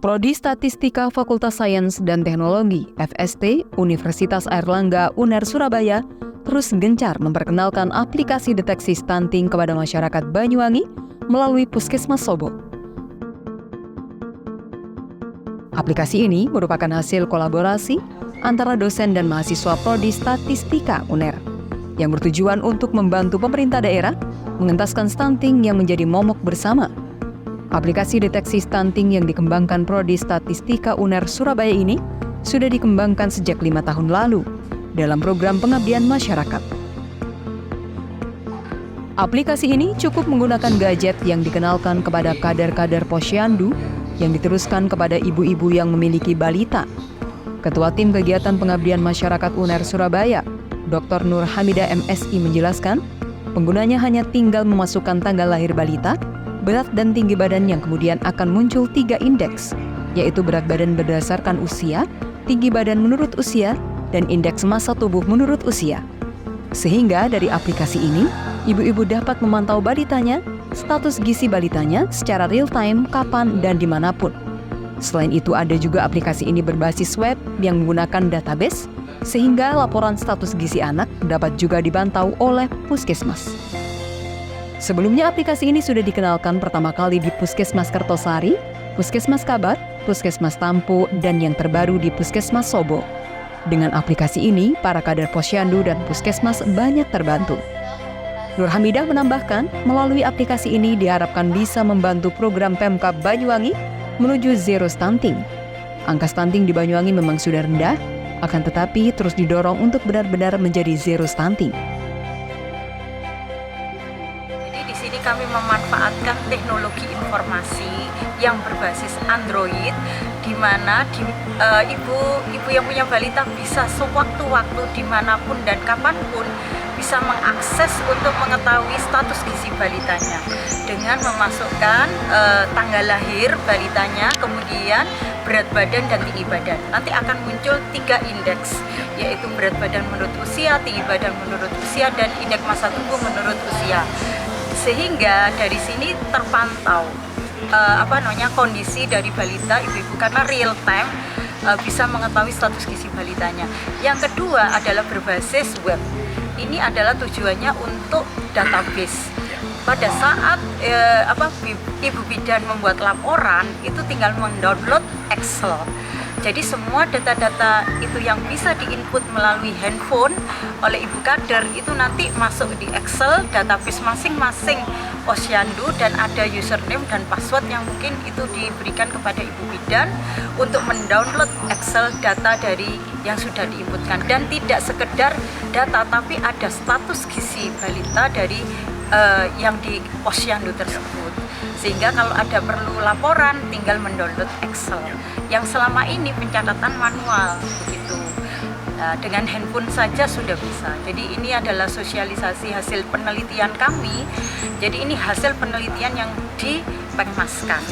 Prodi Statistika Fakultas Sains dan Teknologi (FST) Universitas Airlangga UNER Surabaya terus gencar memperkenalkan aplikasi deteksi stunting kepada masyarakat Banyuwangi melalui Puskesmas Sobo. Aplikasi ini merupakan hasil kolaborasi antara dosen dan mahasiswa Prodi Statistika UNER yang bertujuan untuk membantu pemerintah daerah mengentaskan stunting yang menjadi momok bersama. Aplikasi deteksi stunting yang dikembangkan Prodi Statistika UNER Surabaya ini sudah dikembangkan sejak 5 tahun lalu dalam program pengabdian masyarakat. Aplikasi ini cukup menggunakan gadget yang dikenalkan kepada kader-kader posyandu yang diteruskan kepada ibu-ibu yang memiliki balita. Ketua Tim Kegiatan Pengabdian Masyarakat UNER Surabaya, Dr. Nur Hamidah MSI menjelaskan, penggunanya hanya tinggal memasukkan tanggal lahir balita, berat dan tinggi badan yang kemudian akan muncul 3 indeks, yaitu berat badan berdasarkan usia, tinggi badan menurut usia, dan indeks massa tubuh menurut usia. Sehingga dari aplikasi ini, ibu-ibu dapat memantau balitanya, status gizi balitanya secara real-time, kapan dan dimanapun. Selain itu ada juga aplikasi ini berbasis web yang menggunakan database, sehingga laporan status gizi anak dapat juga dibantau oleh Puskesmas. Sebelumnya aplikasi ini sudah dikenalkan pertama kali di Puskesmas Kertosari, Puskesmas Kabar, Puskesmas Tampu, dan yang terbaru di Puskesmas Sobo. Dengan aplikasi ini, para kader posyandu dan Puskesmas banyak terbantu. Nur Hamidah menambahkan, melalui aplikasi ini diharapkan bisa membantu program Pemkab Banyuwangi menuju zero stunting. Angka stunting di Banyuwangi memang sudah rendah, akan tetapi terus didorong untuk benar-benar menjadi zero stunting. Kami memanfaatkan teknologi informasi yang berbasis Android, di mana ibu yang punya balita bisa sewaktu-waktu dimanapun dan kapanpun bisa mengakses untuk mengetahui status gizi balitanya dengan memasukkan tanggal lahir balitanya, kemudian berat badan dan tinggi badan. Nanti akan muncul 3 indeks, yaitu berat badan menurut usia, tinggi badan menurut usia, dan indeks massa tubuh menurut usia. Sehingga dari sini terpantau kondisi dari balita ibu-ibu karena real time bisa mengetahui status gizi balitanya. Yang kedua adalah berbasis web. Ini adalah tujuannya untuk database. Pada saat ibu bidan membuat laporan itu tinggal mendownload Excel. Jadi semua data-data itu yang bisa diinput melalui handphone oleh ibu kader itu nanti masuk di Excel, database masing-masing posyandu, dan ada username dan password yang mungkin itu diberikan kepada ibu bidan untuk mendownload Excel data dari yang sudah diinputkan. Dan tidak sekedar data, tapi ada status gizi balita dari yang di posyandu tersebut. Sehingga kalau ada perlu laporan tinggal mendownload Excel yang selama ini pencatatan manual begitu. Dengan handphone saja sudah bisa. Jadi ini adalah sosialisasi hasil penelitian kami. Jadi ini hasil penelitian yang dipengmaskan.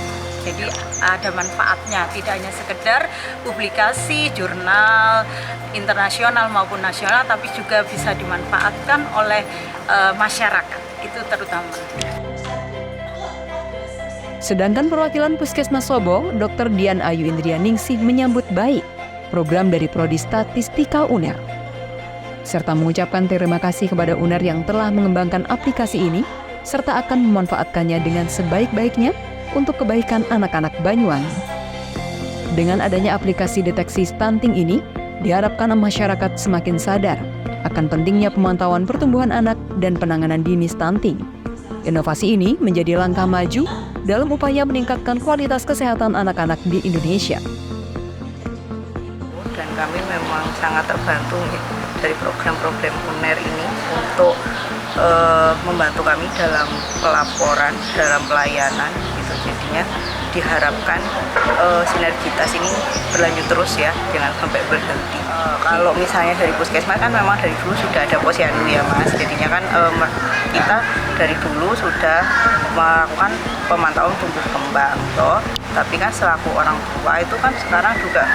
Jadi ada manfaatnya, tidak hanya sekedar publikasi jurnal internasional maupun nasional, tapi juga bisa dimanfaatkan oleh masyarakat. Itu terutama. Sedangkan perwakilan Puskesmas Sobo, Dr. Dian Ayu Indrianingsih menyambut baik program dari Prodi Statistika UNER, serta mengucapkan terima kasih kepada UNER yang telah mengembangkan aplikasi ini, serta akan memanfaatkannya dengan sebaik-baiknya untuk kebaikan anak-anak Banyuwangi. Dengan adanya aplikasi deteksi stunting ini, diharapkan masyarakat semakin sadar akan pentingnya pemantauan pertumbuhan anak dan penanganan dini stunting. Inovasi ini menjadi langkah maju dalam upaya meningkatkan kualitas kesehatan anak-anak di Indonesia. Dan kami memang sangat terbantu dari program-program UNER ini untuk membantu kami dalam pelaporan, dalam pelayanan gitu. Jadinya diharapkan sinergitas ini berlanjut terus ya, jangan sampai berhenti. Kalau misalnya dari Puskesmas kan memang dari dulu sudah ada posyandu ya Mas, jadinya kan kita dari dulu sudah melakukan pemantauan tumbuh kembang toh. Tapi kan selaku orang tua itu kan sekarang juga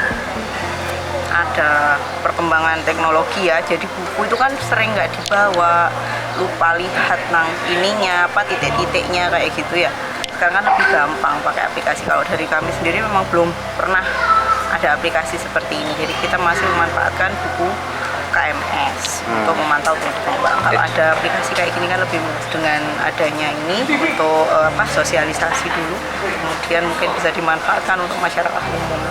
ada perkembangan teknologi ya, jadi buku itu kan sering nggak dibawa, lupa lihat nang ininya apa titik-titiknya kayak gitu ya. sekarang kan lebih gampang pakai aplikasi. Kalau dari kami sendiri memang belum pernah ada aplikasi seperti ini, jadi kita masih memanfaatkan buku KMS untuk memantau tumbuh kembang. Kalau ada aplikasi kayak gini kan lebih mudah. Dengan adanya ini untuk sosialisasi dulu, kemudian mungkin bisa dimanfaatkan untuk masyarakat umum.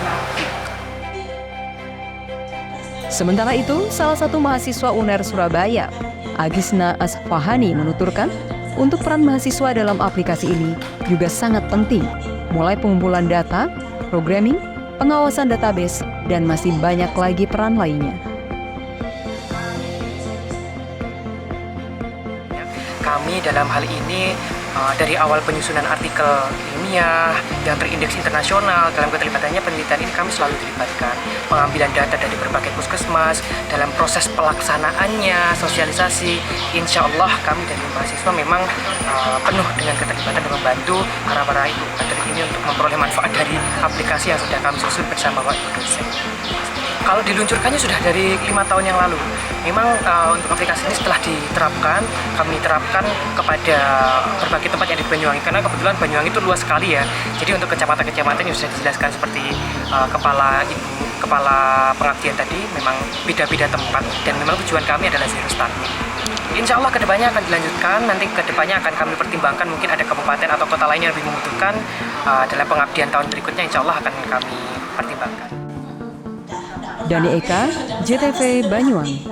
Sementara itu, salah satu mahasiswa UNER Surabaya, Agisna Asfahani menuturkan, untuk peran mahasiswa dalam aplikasi ini juga sangat penting, mulai pengumpulan data, programming, pengawasan database, dan masih banyak lagi peran lainnya. Kami dalam hal ini dari awal penyusunan artikel ilmiah yang terindeks internasional, dalam keterlibatannya penelitian ini kami selalu dilibatkan. Pengambilan data dari berbagai puskesmas, dalam proses pelaksanaannya, sosialisasi, insya Allah kami dari mahasiswa memang penuh dengan keterlibatan dan membantu para ibu kader ini untuk memperoleh manfaat dari aplikasi yang sudah kami susun bersama Pak Ibu dosen. Kalau diluncurkannya sudah dari 5 tahun yang lalu. Memang untuk aplikasi ini setelah diterapkan, kami terapkan kepada berbagai tempat yang di Banyuwangi, karena kebetulan Banyuwangi itu luas sekali ya. Jadi untuk kecamatan-kecamatan yang sudah dijelaskan seperti kepala pengabdian tadi, memang beda-beda tempat, dan memang tujuan kami adalah zero stunting. Insya Allah kedepannya akan dilanjutkan, nanti kedepannya akan kami pertimbangkan, mungkin ada kabupaten atau kota lain yang lebih membutuhkan dalam pengabdian tahun berikutnya, insya Allah akan kami pertimbangkan. Dani Eka, JTV Banyuwangi.